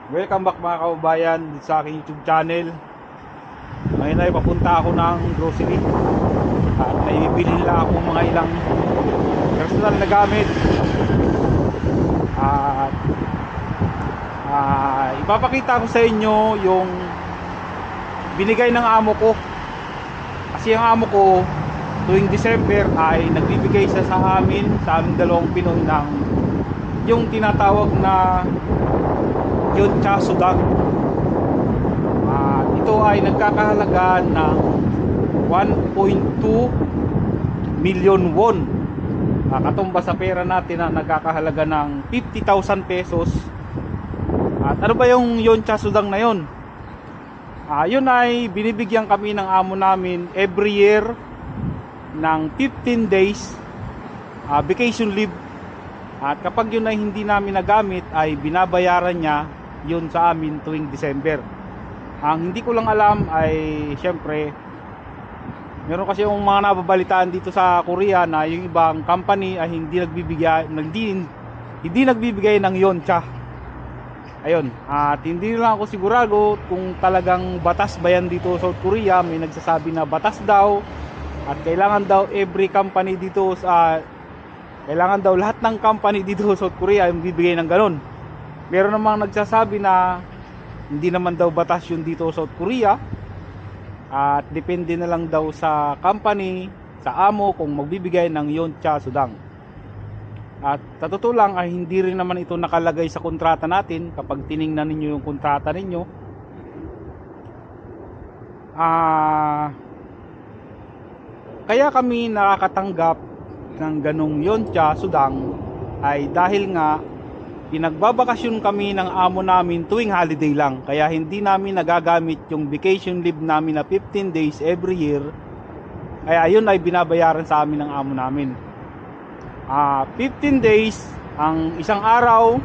Welcome back mga kababayan sa aking YouTube channel. Ngayon ay papunta ako ng grocery at may bibili lang ako mga ilang personal na gamit. At ipapakita ko sa inyo yung binigay ng amo ko. Kasi ang amo ko tuwing December ay nagbibigay siya sa aming dalawang Pinoy ng yung tinatawag na Yoncha Sudang. Ito ay nagkakahalaga ng 1.2 million won. Katumba sa pera natin na nagkakahalaga ng 50,000 pesos. At ano ba yung Yoncha Sudang na yon? Yun ay binibigyan kami ng amo namin every year ng 15 days vacation leave. At kapag yun ay hindi namin nagamit ay binabayaran niya yun sa amin tuwing December. Ang hindi ko lang alam ay syempre meron kasi yung mga nababalitaan dito sa Korea na yung ibang company ay hindi nagbibigay ng Yoncha. Ayun, at hindi lang ako sigurado kung talagang batas ba yan dito sa South Korea. May nagsasabi na batas daw at kailangan daw lahat ng company dito sa South Korea ay bibigay ng ganun. Meron namang nagsasabi na hindi naman daw batas yun dito sa South Korea at depende na lang daw sa company, sa amo kung magbibigay ng Yoncha Sudang. At sa totoo lang ay hindi rin naman ito nakalagay sa kontrata natin. Kapag tiningnan ninyo yung kontrata ninyo, kaya kami nakakatanggap ng ganong Yoncha Sudang ay dahil nga pinagbabakasyon kami ng amo namin tuwing holiday lang. Kaya hindi namin nagagamit yung vacation leave namin na 15 days every year. Kaya yun ay binabayaran sa amin ng amo namin. 15 days ang isang araw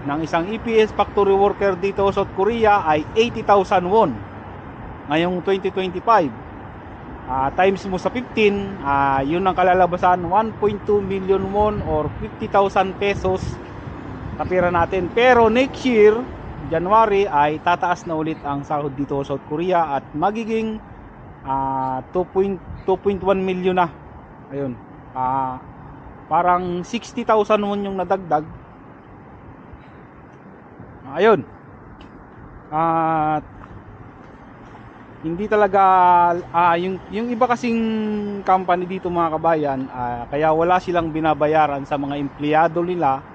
ng isang EPS factory worker dito sa South Korea ay 80,000 won ngayong 2025. Times mo sa 15, yun ang kalalabasan 1.2 million won or 50,000 pesos na pera natin. Pero next year January ay tataas na ulit ang sahod dito sa South Korea at magiging 2.1 million na. Ayun, parang 60,000 won yung nadagdag. Ayun. At hindi talaga yung iba kasing company dito mga kabayan, kaya wala silang binabayaran sa mga empleyado nila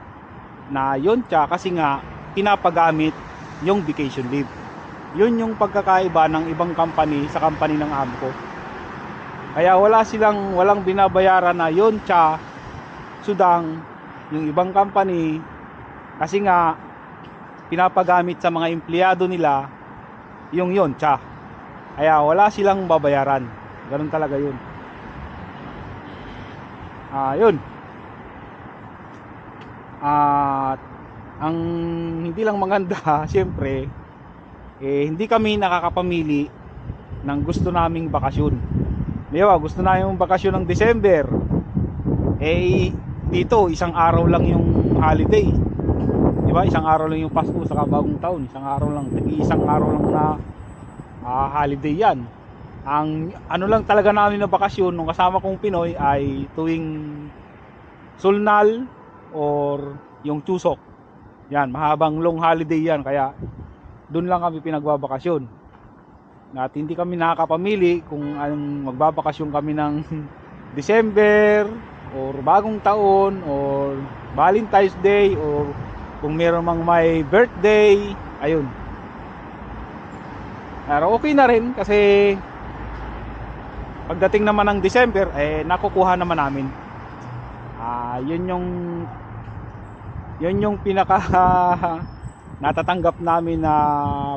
na Yoncha kasi nga pinapagamit yung vacation leave. Yun yung pagkakaiba ng ibang company sa company ng amo ko. Kaya walang binabayaran na Yoncha Sudang yung ibang company kasi nga pinapagamit sa mga empleyado nila yung Yoncha. Kaya wala silang babayaran. Ganun talaga yun. Yun. Ang hindi lang maganda syempre hindi kami nakakapamili ng gusto naming bakasyon. Diba, gusto na yung bakasyon ng December. Dito isang araw lang yung holiday. Diba? Isang araw lang yung Pasko sa Bagong Taon. Isang araw lang na holiday yan. Ang ano lang talaga namin na bakasyon nung kasama kong Pinoy ay tuwing Sulnal or yung Chuseok. Yan, mahabang long holiday yan. Kaya doon lang kami pinagbabakasyon. At hindi kami nakakapamili kung anong magbabakasyon kami ng December or Bagong Taon or Valentine's Day or kung meron mang may birthday. Ayun. Pero okay na rin kasi pagdating naman ng December nakukuha naman namin. Yun yung pinaka natatanggap namin na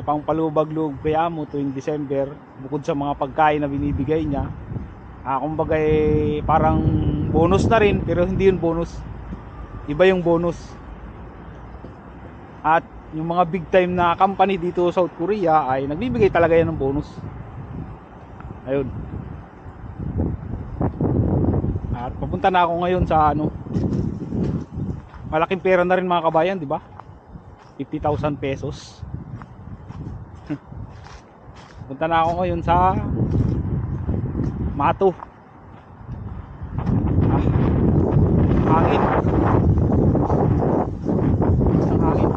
pangpalubag-loob kay amo tuwing December bukod sa mga pagkain na binibigay niya. Kumbaga parang bonus na rin, pero hindi yun bonus. Iba yung bonus. At yung mga big time na company dito sa South Korea ay nagbibigay talaga yan ng bonus. Ayun. At papunta na ako ngayon sa malaking pera na rin mga kabayan, di ba? 50,000 pesos. Punta na ako ngayon sa Mato. Hangin. Ang hangin.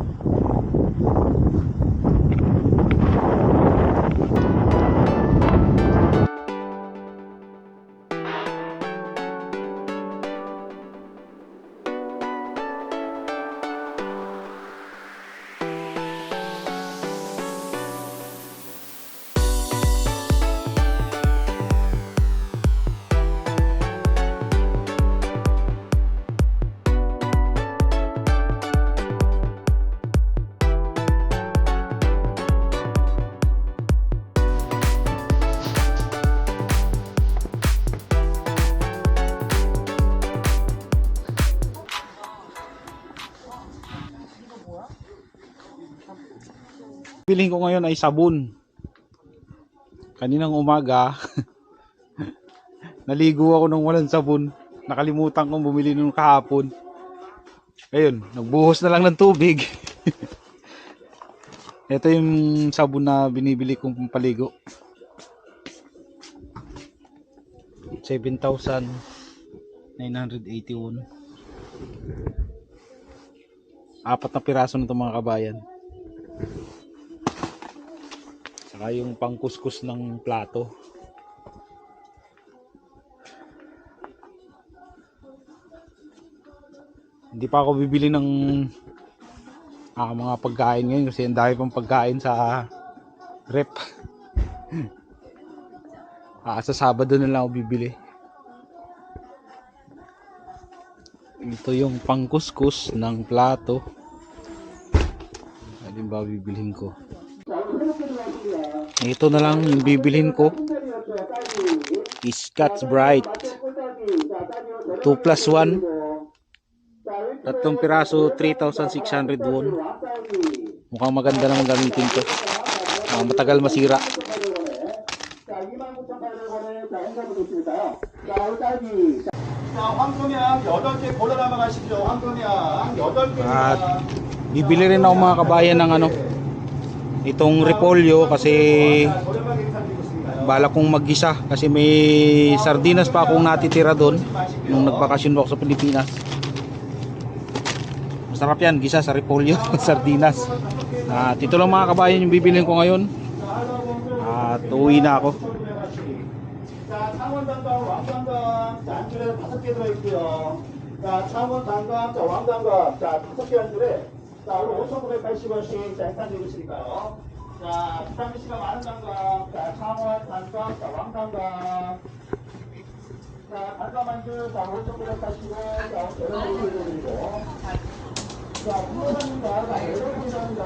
Bilhin ko ngayon ay sabon. Kaninang umaga naligo ako ng walang sabon. Nakalimutan kong bumili nung kahapon. Ayun, nagbuhos na lang ng tubig. Ito yung sabon na binibili kong pampaligo. 7,981. Apat na piraso nito mga kabayan. Saka yung pangkuskus ng plato. Hindi pa ako bibili ng mga pagkain ngayon kasi ang dami pang pagkain sa rep. Sa Sabado na lang ako bibili. Ito yung pangkuskus ng plato. Alin ba bibilhin ko? Ito na lang yung bibilhin ko. Scotch Brite 2+1. Tatlong piraso, 3,600 won. Mukhang maganda naman gamitin to. Matagal masira. At bibili rin ako mga kabayan ng itong repolyo kasi bala kong maggisa kasi may sardinas pa akong natitira doon nung nagbakasyon ako sa Pilipinas. Masarap yan, gisa sa repolyo, sardinas. At ito lang mga kabayan yung bibilhin ko ngayon. At uwi na ako. 자, 오늘 5,980원씩 자, 일단 드리고 있으니까요. 자, 부담비 씨가 많은 단감, 자, 창원 단감, 자, 왕단감. 자, 단감만두, 자, 5,980원, 자, 여러분 드리고. 자, 무료단가, 자, 여러분 단가.